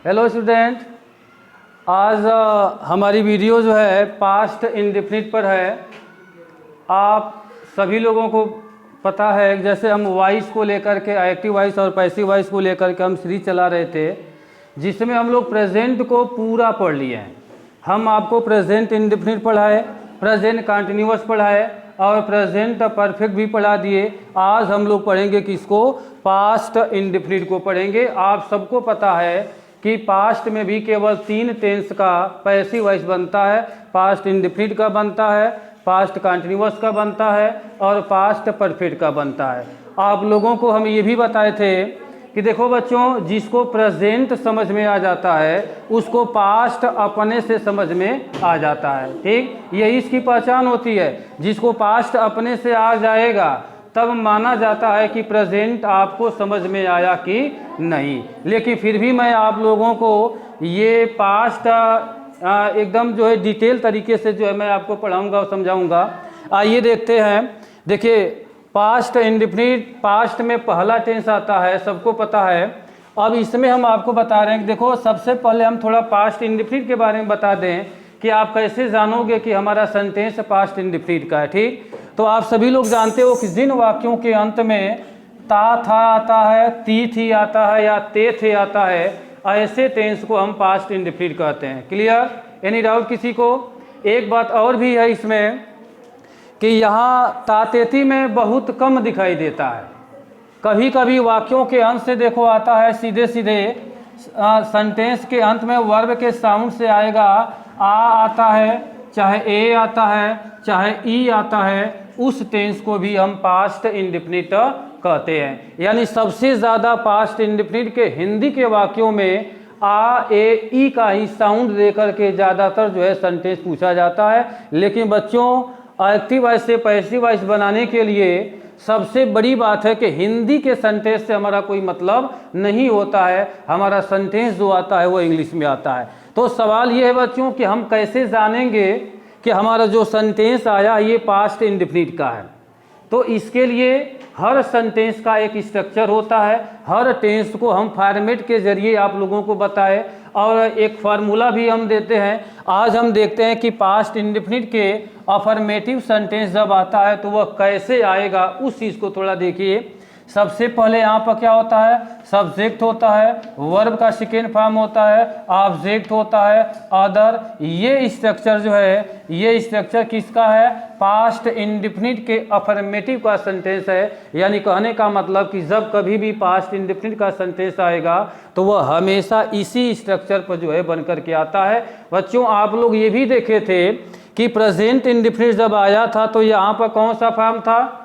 Hello student, आज हमारी video जो है पास्ट इंडेफिनिट पर है। आप सभी लोगों को पता है, जैसे हम वॉइस को लेकर के एक्टिव वॉइस और पैसिव वॉइस को लेकर के हम सीरीज चला रहे थे, जिसमें हम लोग प्रेजेंट को पूरा पढ़ लिए हैं। हम आपको प्रेजेंट इंडेफिनिट पढ़ाए, प्रेजेंट कंटिन्यूअस पढ़ाए और प्रेजेंट परफेक्ट भी पढ़ा दिए। आज हम लोग पढ़ेंगे किसको? पास्ट इंडेफिनिट को पढ़ेंगे। आप सबको पता है कि पास्ट में भी केवल 3 टेंस का पैसिव वॉइस बनता है। पास्ट इंडेफिनिट का बनता है, पास्ट कंटिन्यूअस का बनता है और पास्ट परफेक्ट का बनता है। आप लोगों को हम ये भी बताए थे कि देखो बच्चों, जिसको प्रेजेंट समझ में आ जाता है उसको पास्ट अपने से समझ में आ जाता है। ठीक, यही इसकी पहचान होती है। जिसको पास्ट अपने से आ जाएगा तब माना जाता है कि प्रेजेंट आपको समझ में आया कि नहीं। लेकिन फिर भी मैं आप लोगों को ये पास्ट एकदम जो है डिटेल तरीके से जो है मैं आपको पढ़ाऊंगा और समझाऊंगा। आइए देखते हैं। देखिए, पास्ट इंडेफिनिट, पास्ट में पहला टेंस आता है, सबको पता है। अब इसमें हम आपको बता रहे हैं कि देखो, सबसे पहले हम थोड़ा पास्ट इंडेफिनिट के बारे में बता दें कि आप कैसे जानोगे कि हमारा सेंटेंस पास्ट इंडेफिनिट का है। ठीक, तो आप सभी लोग जानते हो कि जिन वाक्यों के अंत में ता था आता है, ती थी आता है या ते थे आता है, ऐसे टेंस को हम पास्ट इंडेफिनिट कहते हैं। क्लियर? एनी डाउट किसी को? एक बात और भी है इसमें कि यहाँ तातेती में बहुत कम दिखाई देता है। कभी कभी वाक्यों के अंत से देखो आता है सीधे सीधे सेंटेंस के अंत में वर्ब के साउंड से आएगा। आ आता है, चाहे ए आता है, चाहे ई आता है, उस टेंस को भी हम पास्ट इंडेफिनिट कहते हैं। यानी सबसे ज़्यादा पास्ट इंडेफिनिट के हिंदी के वाक्यों में आ ए ई का ही साउंड देकर के ज़्यादातर जो है सेंटेंस पूछा जाता है। लेकिन बच्चों, एक्टिव वॉइस से पैसिव वॉइस बनाने के लिए सबसे बड़ी बात है कि हिंदी के सेंटेंस से हमारा कोई मतलब नहीं होता है। हमारा सेंटेंस जो आता है वो इंग्लिश में आता है। तो सवाल ये है बच्चों कि हम कैसे जानेंगे कि हमारा जो सेंटेंस आया ये पास्ट इंडेफिनिट का है। तो इसके लिए हर सेंटेंस का एक स्ट्रक्चर होता है। हर टेंस को हम फॉर्मेट के जरिए आप लोगों को बताए और एक फार्मूला भी हम देते हैं। आज हम देखते हैं कि पास्ट इंडेफिनिट के अफर्मेटिव सेंटेंस जब आता है तो वह कैसे आएगा, उस चीज़ को थोड़ा देखिए। सबसे पहले यहाँ पर क्या होता है? सब्जेक्ट होता है, वर्ब का सेकेंड फॉर्म होता है, ऑब्जेक्ट होता है, अदर। ये स्ट्रक्चर जो है, ये स्ट्रक्चर किसका है? पास्ट इंडेफिनिट के अफर्मेटिव का सेंटेंस है। यानी कहने का मतलब कि जब कभी भी पास्ट इंडेफिनिट का सेंटेंस आएगा तो वह हमेशा इसी स्ट्रक्चर पर जो है बन करके आता है। बच्चों, आप लोग ये भी देखे थे कि प्रेजेंट इंडेफिनिट जब आया था तो यहाँ पर कौन सा फॉर्म था?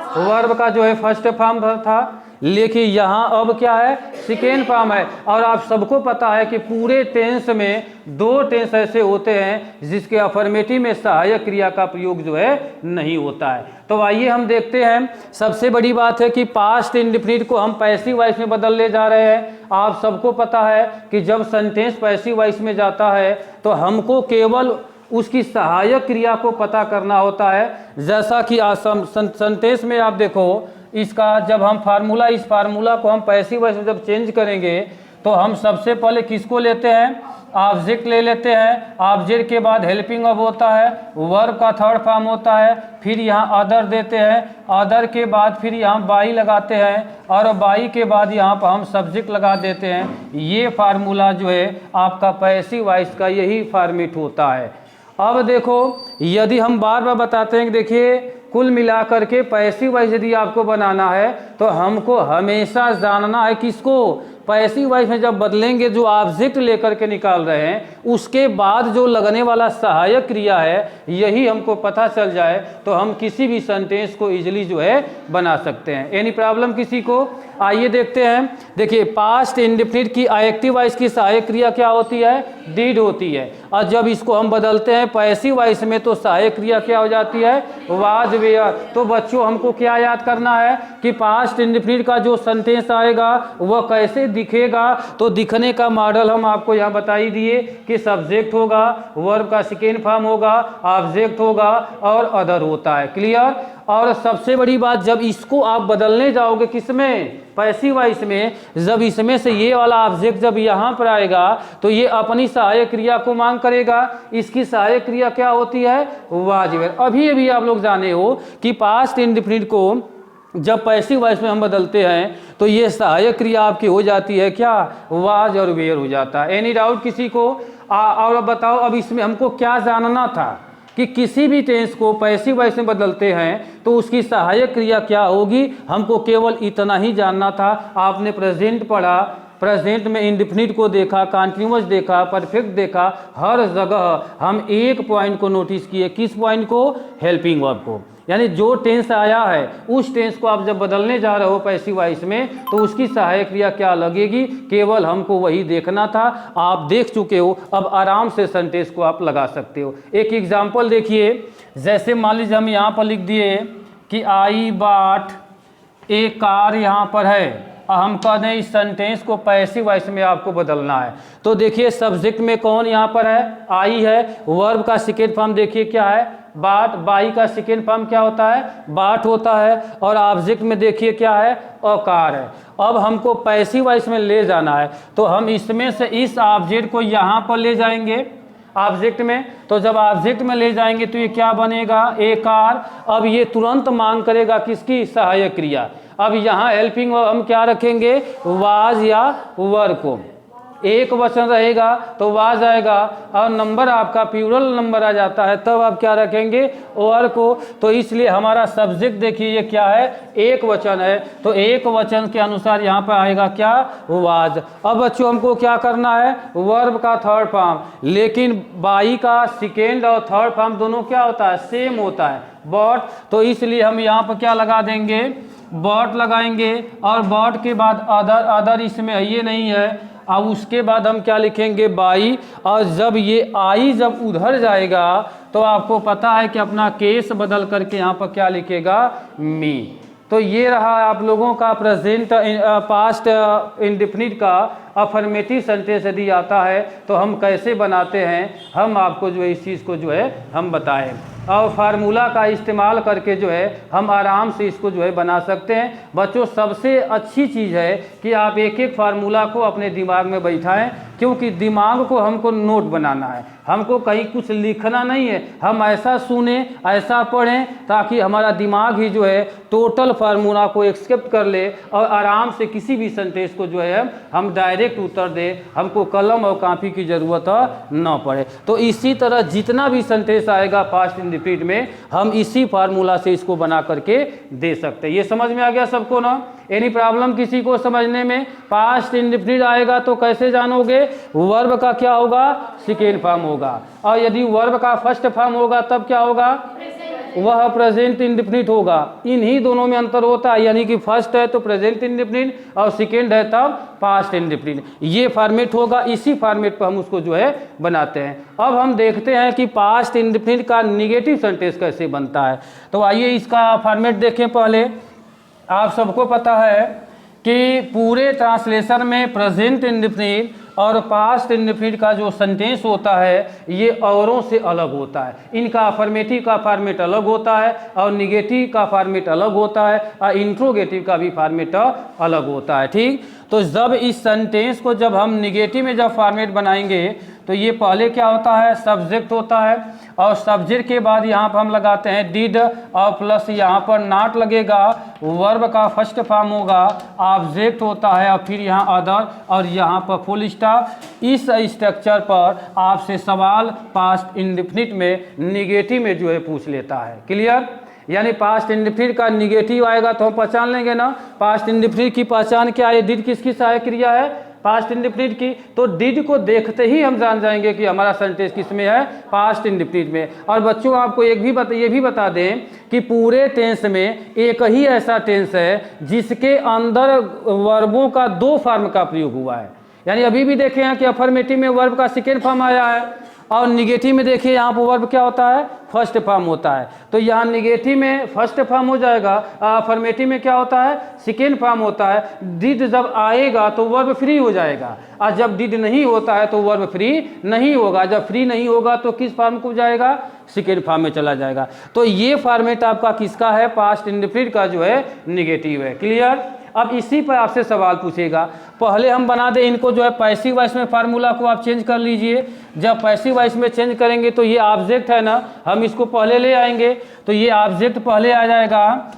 वर्ब का जो है फर्स्ट फॉर्म था। लेकिन यहाँ अब क्या है? सेकेंड फॉर्म है। और आप सबको पता है कि पूरे टेंस में 2 टेंस ऐसे होते हैं जिसके अफर्मेटिव में सहायक क्रिया का प्रयोग जो है नहीं होता है। तो आइए हम देखते हैं। सबसे बड़ी बात है कि पास्ट इंडेफिनिट को हम पैसिव वॉइस में बदल ले जा रहे हैं। आप सबको पता है कि जब सेंटेंस पैसिव वॉइस में जाता है तो हमको केवल उसकी सहायक क्रिया को पता करना होता है। जैसा कि सेंटेंस में आप देखो, इसका जब हम फार्मूला, इस फार्मूला को हम पैसिव वॉइस में जब चेंज करेंगे तो हम सबसे पहले किसको लेते हैं? ऑब्जेक्ट ले लेते हैं। ऑब्जेक्ट के बाद हेल्पिंग वर्ब होता है, वर्ब का थर्ड फॉर्म होता है, फिर यहाँ अदर देते हैं, अदर के बाद फिर यहाँ बाई लगाते हैं और बाई के बाद यहाँ पर हम सब्जेक्ट लगा देते हैं। ये फार्मूला जो है आपका पैसिव वॉइस का यही फॉर्मेट होता है। अब देखो, यदि हम बार बार बताते हैं कि देखिए, कुल मिलाकर के पैसिव वॉइस यदि आपको बनाना है तो हमको हमेशा जानना है किसको? पैसिव वॉइस में जब बदलेंगे, जो ऑब्जेक्ट लेकर के निकाल रहे हैं उसके बाद जो लगने वाला सहायक क्रिया है, यही हमको पता चल जाए तो हम किसी भी सेंटेंस को इजीली जो है बना सकते हैं। एनी प्रॉब्लम किसी को? आइए देखते हैं। देखिए, पास्ट इंडेफिनिट की एक्टिव वॉइस की सहायक क्रिया क्या होती है? डिड होती है। और जब इसको हम बदलते हैं पैसिव वॉइस में तो सहायक क्रिया क्या हो जाती है? Was were. तो बच्चों, हमको क्या याद करना है कि पास्ट इंडेफिनिट का जो सेंटेंस आएगा वह कैसे दिखेगा? तो दिखने का मॉडल हम आपको यहाँ बता ही दिए कि सब्जेक्ट होगा, वर्ब का सेकेंड फॉर्म होगा, ऑब्जेक्ट होगा और अदर होता है। क्लियर? और सबसे बड़ी बात, जब इसको आप बदलने जाओगे किसमें? पैसिव वॉइस में जब इसमें से ये वाला ऑब्जेक्ट जब यहाँ पर आएगा तो ये अपनी सहायक क्रिया को मांग करेगा। इसकी सहायक क्रिया क्या होती है? Was were. अभी आप लोग जाने हो कि पास्ट इंडेफिनिट को जब पैसिव वॉइस में हम बदलते हैं तो ये सहायक क्रिया आपकी हो जाती है क्या? वाज और वेयर हो जाता है। एनी डाउट किसी को? और अब बताओ, अब इसमें हमको क्या जानना था कि किसी भी टेंस को पैसिव वॉइस में बदलते हैं तो उसकी सहायक क्रिया क्या होगी। हमको केवल इतना ही जानना था। आपने प्रेजेंट पढ़ा, प्रेजेंट में इंडेफिनिट को देखा, कॉन्टिन्यूअस देखा, परफेक्ट देखा, हर जगह हम एक पॉइंट को नोटिस किए। किस पॉइंट को? हेल्पिंग वर्ब को। यानी जो टेंस आया है उस टेंस को आप जब बदलने जा रहे हो पैसिव वॉइस में तो उसकी सहायक क्रिया क्या लगेगी, केवल हमको वही देखना था। आप देख चुके हो, अब आराम से सेंटेंस को आप लगा सकते हो। एक एग्जांपल देखिए, जैसे मान लीजिए हम यहाँ पर लिख दिए कि आई बॉट ए कार, यहाँ पर है। हम कह दें इस सेंटेंस को पैसिव वॉइस में आपको बदलना है तो देखिए सब्जेक्ट में कौन यहाँ पर है? आई है। वर्ब का सेकेंड फॉर्म देखिए क्या है? बाट। बाई का सेकेंड फॉर्म क्या होता है? बाट होता है। और ऑब्जेक्ट में देखिए क्या है? अ कार है। अब हमको पैसिव वॉइस में ले जाना है तो हम इसमें से इस ऑब्जेक्ट को यहाँ पर ले जाएंगे ऑब्जेक्ट में। तो जब ऑब्जेक्ट में ले जाएंगे तो ये क्या बनेगा? ए कार। अब ये तुरंत मांग करेगा किसकी? सहायक क्रिया। अब यहाँ हेल्पिंग हम क्या रखेंगे? वाज या वर को। एक वचन रहेगा तो वाज आएगा और नंबर आपका प्लूरल नंबर आ जाता है, तब आप क्या रखेंगे? वर को। तो इसलिए हमारा सब्जेक्ट देखिए ये क्या है? एक वचन है तो एक वचन के अनुसार यहाँ पर आएगा क्या? वाज। अब बच्चों हमको क्या करना है? वर्ब का थर्ड फॉर्म। लेकिन बाई का सेकेंड और थर्ड फॉर्म दोनों क्या होता है? सेम होता है, बॉट। तो इसलिए हम यहाँ पर क्या लगा देंगे? बॉट लगाएंगे। और बॉट के बाद अदर। अदर इसमें ये नहीं है। अब उसके बाद हम क्या लिखेंगे? बाई। और जब ये आई जब उधर जाएगा तो आपको पता है कि अपना केस बदल करके यहाँ पर क्या लिखेगा? मी। तो ये रहा आप लोगों का प्रेजेंट पास्ट इंडेफिनिट का अफर्मेटिव सेंटेंस यदि आता है तो हम कैसे बनाते हैं, हम आपको जो है इस चीज़ को जो है हम बताएं। और फार्मूला का इस्तेमाल करके जो है हम आराम से इसको जो है बना सकते हैं। बच्चों सबसे अच्छी चीज़ है कि आप एक एक फार्मूला को अपने दिमाग में बैठाएं, क्योंकि दिमाग को हमको नोट बनाना है, हमको कहीं कुछ लिखना नहीं है। हम ऐसा सुने, ऐसा पढ़ें ताकि हमारा दिमाग ही जो है टोटल फार्मूला को एक्सेप्ट कर ले और आराम से किसी भी सेंटेंस को जो है हम डायरेक्ट उत्तर दे, हमको कलम और कॉपी की ज़रूरत न पड़े। तो इसी तरह जितना भी सेंटेंस आएगा पास्ट इंडेफिनिट में हम इसी फार्मूला से इसको बना करके दे सकते हैं। ये समझ में आ गया सबको ना? एनी प्रॉब्लम किसी को समझने में? पास्ट इंडेफिनिट आएगा तो कैसे जानोगे? वर्ब का क्या होगा? सेकेंड फॉर्म होगा। और यदि वर्ब का फर्स्ट फॉर्म होगा तब क्या होगा? वह प्रेजेंट इंडेफिनिट होगा। इन्हीं दोनों में अंतर होता है, यानी कि फर्स्ट है तो प्रेजेंट इंडेफिनिट और सेकेंड है तब पास्ट इंडेफिनिट। ये फॉर्मेट होगा, इसी फॉर्मेट पर हम उसको जो है बनाते हैं। अब हम देखते हैं कि पास्ट इंडेफिनिट का निगेटिव सेंटेंस कैसे बनता है। तो आइए इसका फॉर्मेट देखें। पहले आप सबको पता है कि पूरे ट्रांसलेशन में प्रेजेंट इंडेफिनिट और पास्ट इंडेफिनिट का जो सेंटेंस होता है ये औरों से अलग होता है। इनका अफर्मेटिव का फॉर्मेट अलग होता है और निगेटिव का फॉर्मेट अलग होता है और इंट्रोगेटिव का भी फॉर्मेट अलग होता है। ठीक, तो जब इस सेंटेंस को जब हम निगेटिव में जब फॉर्मेट बनाएंगे तो ये पहले क्या होता है? सब्जेक्ट होता है और सब्जेक्ट के बाद यहाँ पर हम लगाते हैं डिड और प्लस यहाँ पर नॉट लगेगा। वर्ब का फर्स्ट फॉर्म होगा, ऑब्जेक्ट होता है और फिर यहाँ अदर और यहाँ पर फुल स्टॉप। इस स्ट्रक्चर पर आपसे सवाल पास्ट इंडेफिनिट में निगेटिव में जो है पूछ लेता है। क्लियर? यानी पास्ट इंडेफिनिट का निगेटिव आएगा तो हम पहचान लेंगे ना। पास्ट इंडेफिनिट की पहचान क्या है? डिड किसकी सहायक क्रिया है? पास्ट इंडेफिनिट की। तो डिड को देखते ही हम जान जाएंगे कि हमारा सेंटेंस किस में है? पास्ट इंडेफिनिट में। और बच्चों आपको ये भी बता दें कि पूरे टेंस में एक ही ऐसा टेंस है जिसके अंदर वर्बों का दो फॉर्म का प्रयोग हुआ है। यानी अभी भी देखें हैं कि अफर्मेटिव में वर्ब का सेकेंड फॉर्म आया है और निगेटिव में देखिए यहाँ पर वर्ब क्या होता है? फर्स्ट फॉर्म होता है। तो यहाँ निगेटिव में फर्स्ट फॉर्म हो जाएगा, अफर्मेटिव में क्या होता है? सेकेंड फॉर्म होता है। डिड जब आएगा तो वर्ब फ्री हो जाएगा और जब डिड नहीं होता है तो वर्ब फ्री नहीं होगा। जब फ्री नहीं होगा तो किस फॉर्म को जाएगा? सेकेंड फॉर्म में चला जाएगा। तो ये फॉर्मेट आपका किसका है? पास्ट इंडेफिनिट का जो है निगेटिव है। क्लियर? अब इसी पर आपसे सवाल पूछेगा। पहले हम बना दें इनको जो है पैसिव वॉइस में, फार्मूला को आप चेंज कर लीजिए। जब पैसिव वॉइस में चेंज करेंगे तो ये ऑब्जेक्ट है ना, हम इसको पहले ले आएंगे, तो ये ऑब्जेक्ट पहले आ जाएगा।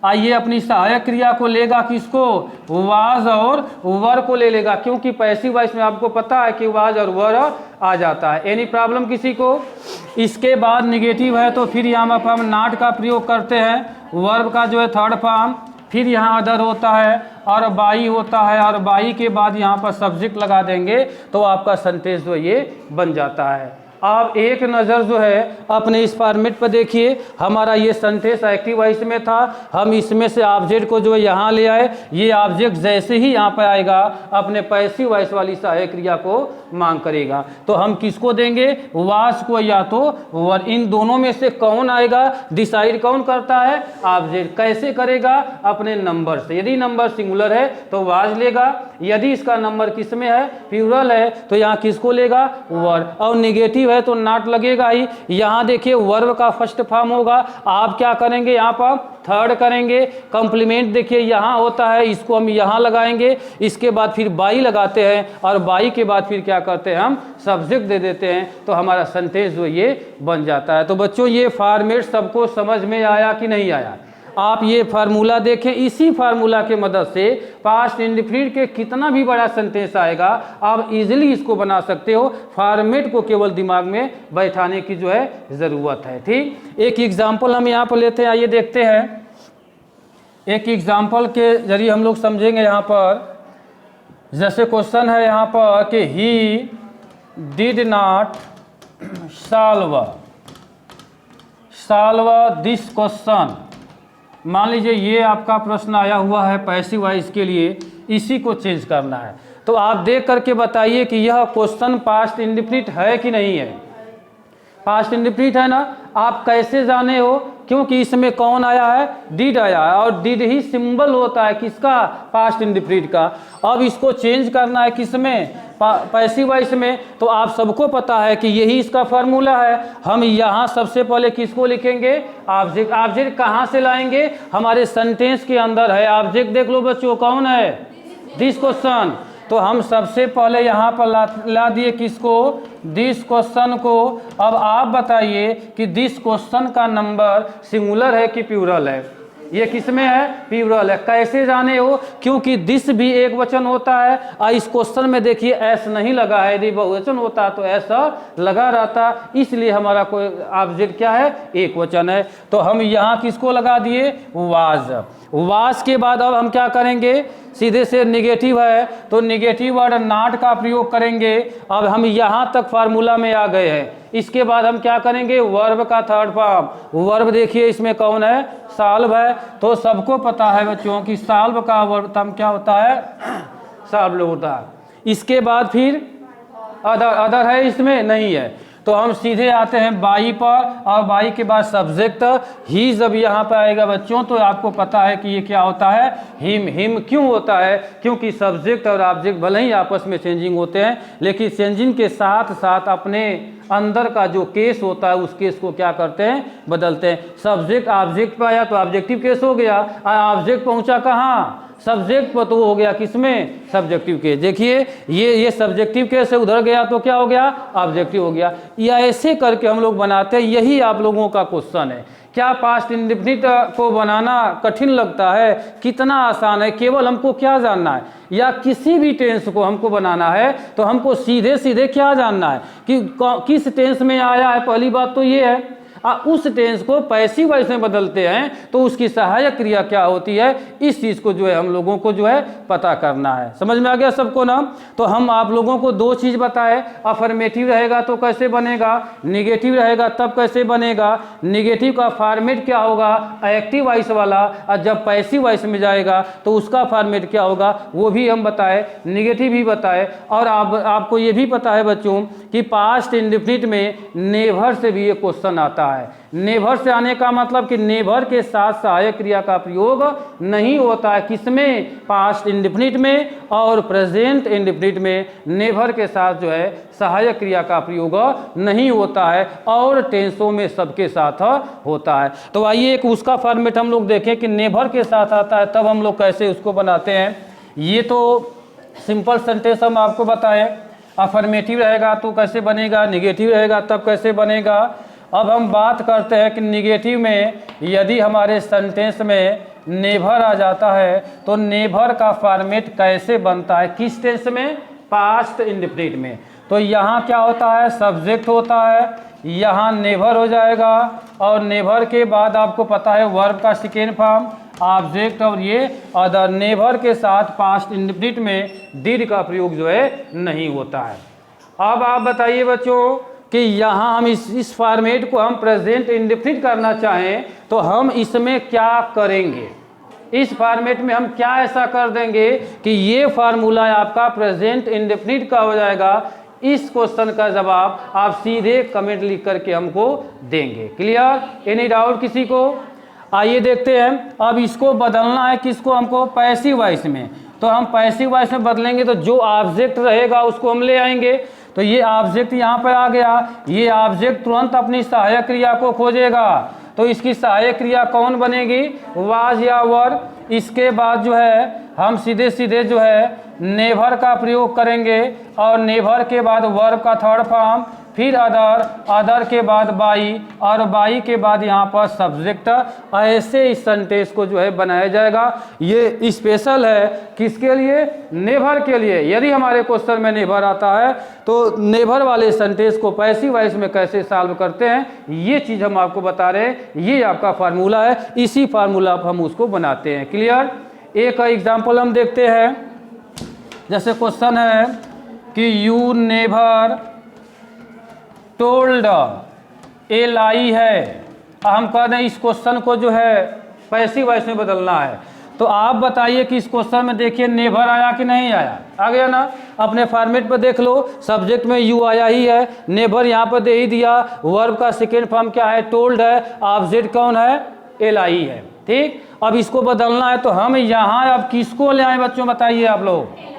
आइए अपनी सहायक क्रिया को लेगा किसको, वाज और वर को ले लेगा, क्योंकि पैसिव वॉइस में आपको पता है कि वाज और वर आ जाता है। एनी प्रॉब्लम किसी को। इसके बाद निगेटिव है तो फिर यहाँ पर हम नॉट का प्रयोग करते हैं, वर्ब का जो है थर्ड फॉर्म, फिर यहाँ अदर होता है और बाई होता है, और बाई के बाद यहाँ पर सब्जेक्ट लगा देंगे तो आपका सेंटेंस जो ये बन जाता है। आप एक नज़र जो है अपने इस फॉर्मेट पर देखिए, हमारा ये सेंटेंस एक्टिव वॉइस में था, हम इसमें से ऑब्जेक्ट को जो है यहाँ ले आए, ये ऑब्जेक्ट जैसे ही यहाँ पर आएगा अपने पैसिव वॉइस वाली सहायक क्रिया को मांग करेगा, तो हम किसको देंगे, वाज को या तो वर। इन दोनों में से कौन आएगा डिसाइड कौन करता है, ऑब्जेक्ट। कैसे करेगा, अपने नंबर से। यदि नंबर सिंगुलर है तो वाज लेगा, यदि इसका नंबर किस में है, प्लूरल है, तो यहाँ किसको लेगा, वर। और निगेटिव है तो नॉट लगेगा ही। यहाँ देखिए वर्ब का फर्स्ट फॉर्म होगा, आप क्या करेंगे, यहाँ पर थर्ड करेंगे। कॉम्प्लीमेंट देखिए यहाँ होता है, इसको हम यहाँ लगाएंगे, इसके बाद फिर बाई लगाते हैं, और बाई के बाद फिर क्या करते हैं, हम सब्जेक्ट दे देते हैं, तो हमारा सेंटेंस जो ये बन जाता है। तो बच्चों ये फॉर्मेट सबको समझ में आया कि नहीं आया। आप ये फार्मूला देखें, इसी फार्मूला के मदद से पास्ट इंडेफिनिट के कितना भी बड़ा सेंटेंस आएगा आप इजीली इसको बना सकते हो। फॉर्मेट को केवल दिमाग में बैठाने की जो है ज़रूरत है। ठीक, एक एग्जांपल हम यहाँ पर लेते हैं, आइए देखते हैं। एक एग्जांपल के जरिए हम लोग समझेंगे। यहाँ पर जैसे क्वेश्चन है यहाँ पर कि he did not solve this question. मान लीजिए ये आपका प्रश्न आया हुआ है पैसिव वॉइस के लिए, इसी को चेंज करना है, तो आप देख करके बताइए कि यह क्वेश्चन पास्ट इंडेफिनिट है कि नहीं है। पास्ट इंडेफिनिट है ना, आप कैसे जाने हो, क्योंकि इसमें कौन आया है, डिड आया है, और डिड ही सिंबल होता है किसका, पास्ट इंडेफिनिट का। अब इसको चेंज करना है किसमें, पैसिव वॉइस में, तो आप सबको पता है कि यही इसका फार्मूला है। हम यहाँ सबसे पहले किसको लिखेंगे, ऑब्जेक्ट। ऑब्जेक्ट कहाँ से लाएंगे, हमारे सेंटेंस के अंदर है ऑब्जेक्ट। देख लो बच्चों कौन है, दिस क्वेश्चन। तो हम सबसे पहले यहाँ पर ला दिए किसको, दिस क्वेश्चन को। अब आप बताइए कि दिस क्वेश्चन का नंबर सिंगुलर है कि प्लूरल है। ये किस में है, प्लूरल है। कैसे जाने हो, क्योंकि दिस भी एक वचन होता है, और इस क्वेश्चन में देखिए एस नहीं लगा है। यदि बहुवचन होता तो ऐसा लगा रहता, इसलिए हमारा कोई ऑब्जेक्ट क्या है, एक वचन है। तो हम यहाँ किसको लगा दिए, वाज। वाज के बाद अब हम क्या करेंगे, सीधे से निगेटिव है तो निगेटिव वर्ड नॉट का प्रयोग करेंगे। अब हम यहाँ तक फार्मूला में आ गए हैं। इसके बाद हम क्या करेंगे, वर्ब का थर्ड फॉर्म। वर्ब देखिए इसमें कौन है, सॉल्व है। तो सबको पता है बच्चों कि सॉल्व का वर्ब क्या होता है, सॉल्व होता है। इसके बाद फिर अदर है, इसमें नहीं है, तो हम सीधे आते हैं बाई पर, और बाई के बाद सब्जेक्ट ही जब यहाँ पर आएगा बच्चों, तो आपको पता है कि ये क्या होता है, हिम। हिम क्यों होता है, क्योंकि सब्जेक्ट और ऑब्जेक्ट भले ही आपस में चेंजिंग होते हैं, लेकिन चेंजिंग के साथ साथ अपने अंदर का जो केस होता है उस केस को क्या करते हैं, बदलते हैं। सब्जेक्ट ऑब्जेक्ट पर आया तो ऑब्जेक्टिव केस हो गया, और ऑब्जेक्ट पहुँचा कहाँ, सब्जेक्ट पर, तो हो गया किसमें, सब्जेक्टिव केस। देखिए ये सब्जेक्टिव केस से उधर गया तो क्या हो गया, ऑब्जेक्टिव हो गया। या ऐसे करके हम लोग बनाते हैं। यही आप लोगों का क्वेश्चन है। क्या पास्ट इंडेफिनिट को बनाना कठिन लगता है, कितना आसान है, केवल हमको क्या जानना है, या किसी भी टेंस को हमको बनाना है तो हमको सीधे सीधे क्या जानना है कि किस टेंस में आया है। पहली बात तो ये है, उस टेंस को पैसिव वॉइस में बदलते हैं तो उसकी सहायक क्रिया क्या होती है, इस चीज़ को जो है हम लोगों को जो है पता करना है। समझ में आ गया सबको ना। तो हम आप लोगों को दो चीज़ बताए, अफर्मेटिव रहेगा तो कैसे बनेगा, निगेटिव रहेगा तब कैसे बनेगा। निगेटिव का फॉर्मेट क्या होगा, एक्टिव वॉइस वाला, और जब पैसिव वॉइस में जाएगा तो उसका फॉर्मेट क्या होगा वो भी हम बताए, निगेटिव भी बताए। और आपको ये भी पता है बच्चों कि पास्ट इंडेफिनिट में नेवर से भी ये क्वेश्चन आता है। है। नेभर से आने का मतलब कि नेभर के साथ सहायक क्रिया का प्रयोग नहीं होता है। किसमें? पास्ट इंडेफिनिट में और प्रेजेंट इंडेफिनिट में नेभर के साथ जो है सहायक क्रिया का प्रयोग नहीं होता है, और टेंसों में सबके साथ होता है। तो आइए एक उसका फॉर्मेट हम लोग देखें कि नेभर के साथ आता है तब हम लोग कैसे उसको बनाते हैं। ये तो सिंपल सेंटेंस हम आपको बताएं। अफर्मेटिव रहेगा तो कैसे बनेगा, निगेटिव रहेगा तब कैसे बनेगा। अब हम बात करते हैं कि निगेटिव में यदि हमारे सेंटेंस में नेभर आ जाता है तो नेभर का फॉर्मेट कैसे बनता है, किस टेंस में? पास्ट इंडेफिनिट में। तो यहाँ क्या होता है? सब्जेक्ट होता है, यहाँ नेभर हो जाएगा, और नेभर के बाद आपको पता है वर्ब का सेकेंड फॉर्म ऑब्जेक्ट, और ये अदर। नेभर के साथ पास्ट इंडेफिनिट में डिड का प्रयोग जो है नहीं होता है। अब आप बताइए बच्चों कि यहाँ हम इस फॉर्मेट को हम प्रेजेंट इंडेफिनिट करना चाहें तो हम इसमें क्या करेंगे? इस फॉर्मेट में हम क्या ऐसा कर देंगे कि ये फार्मूला आपका प्रेजेंट इंडेफिनिट का हो जाएगा। इस क्वेश्चन का जवाब आप सीधे कमेंट लिख करके हमको देंगे। क्लियर? एनी डाउट किसी को? आइए देखते हैं। अब इसको बदलना है किसको? हमको पैसिव वॉइस में। तो हम पैसिव वॉइस में बदलेंगे तो जो ऑब्जेक्ट रहेगा उसको हम ले आएंगे। तो ये ऑब्जेक्ट यहाँ पर आ गया, ये ऑब्जेक्ट तुरंत अपनी सहायक क्रिया को खोजेगा। तो इसकी सहायक क्रिया कौन बनेगी? वाज या वर। इसके बाद जो है हम सीधे सीधे जो है नेभर का प्रयोग करेंगे, और नेभर के बाद वर्ब का थर्ड फॉर्म, फिर अदर, अदर के बाद बाई, और बाई के बाद यहाँ पर सब्जेक्ट। ऐसे इस सेंटेंस को जो है बनाया जाएगा। ये स्पेशल है किसके लिए? नेभर के लिए। यदि हमारे क्वेश्चन में नेभर आता है तो नेभर वाले सेंटेंस को पैसिव वॉइस में कैसे सॉल्व करते हैं ये चीज़ हम आपको बता रहे हैं। ये आपका फार्मूला है, इसी फार्मूला पर हम उसको बनाते हैं। क्लियर? एक एग्जाम्पल हम देखते हैं। जैसे क्वेश्चन है कि यू नेभर टोल्ड, ए लाई है। हम कह रहे हैं इस क्वेश्चन को जो है पैसिव वॉइस में बदलना है। तो आप बताइए कि इस क्वेश्चन में देखिए नेभर आया कि नहीं आया? आ गया ना? अपने फॉर्मेट पर देख लो, सब्जेक्ट में यू आया ही है, नेभर यहाँ पर दे ही दिया, वर्ब का सेकेंड फॉर्म क्या है? टोल्ड है, ऑब्जेक्ट कौन है? ए लाई है। ठीक, अब इसको बदलना है तो हम यहाँ अब किसको ले आए बच्चों, बताइए आप लोग।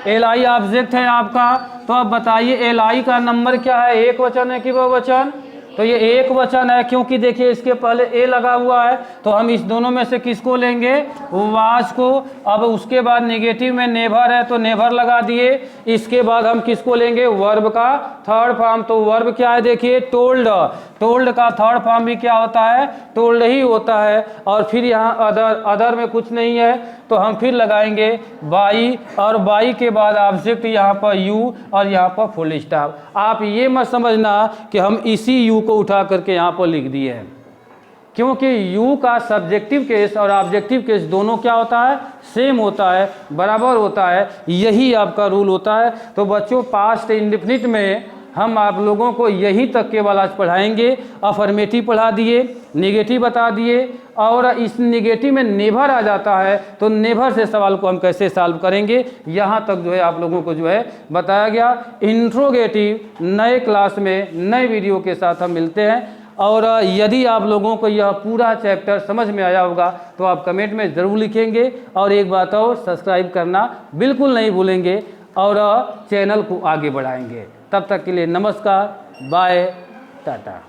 एल आई ऑब्जेक्ट है आपका, तो अब बताइए एल आई का नंबर क्या है? एक वचन है कि बहुवचन? तो ये एक वचन है, क्योंकि देखिए इसके पहले ए लगा हुआ है। तो हम इस दोनों में से किसको लेंगे? वाज को। अब उसके बाद नेगेटिव में नेभर है तो नेभर लगा दिए। इसके बाद हम किसको लेंगे? वर्ब का थर्ड फॉर्म। तो वर्ब क्या है? देखिए टोल्ड। टोल्ड का थर्ड फॉर्म भी क्या होता है? टोल्ड ही होता है। और फिर यहाँ अदर, अदर में कुछ नहीं है तो हम फिर लगाएंगे बाई, और बाई के बाद ऑब्जेक्ट यहाँ पर यू, और यहाँ पर फुल स्टॉप। आप ये मत समझना कि हम इसी यू को उठा करके यहाँ पर लिख दिए हैं, क्योंकि यू का सब्जेक्टिव केस और ऑब्जेक्टिव केस दोनों क्या होता है? सेम होता है, बराबर होता है। यही आपका रूल होता है। तो बच्चों पास्ट इंडेफिनिट में हम आप लोगों को यही तक केवल आज पढ़ाएंगे। अफर्मेटिव पढ़ा दिए, नेगेटिव बता दिए, और इस नेगेटिव में नेभर आ जाता है तो नेभर से सवाल को हम कैसे सॉल्व करेंगे यहाँ तक जो है आप लोगों को जो है बताया गया। इंट्रोगेटिव नए क्लास में नए वीडियो के साथ हम मिलते हैं। और यदि आप लोगों को यह पूरा चैप्टर समझ में आया होगा तो आप कमेंट में ज़रूर लिखेंगे। और एक बात और, सब्सक्राइब करना बिल्कुल नहीं भूलेंगे और चैनल को आगे बढ़ाएंगे। तब तक के लिए नमस्कार, बाय, टाटा।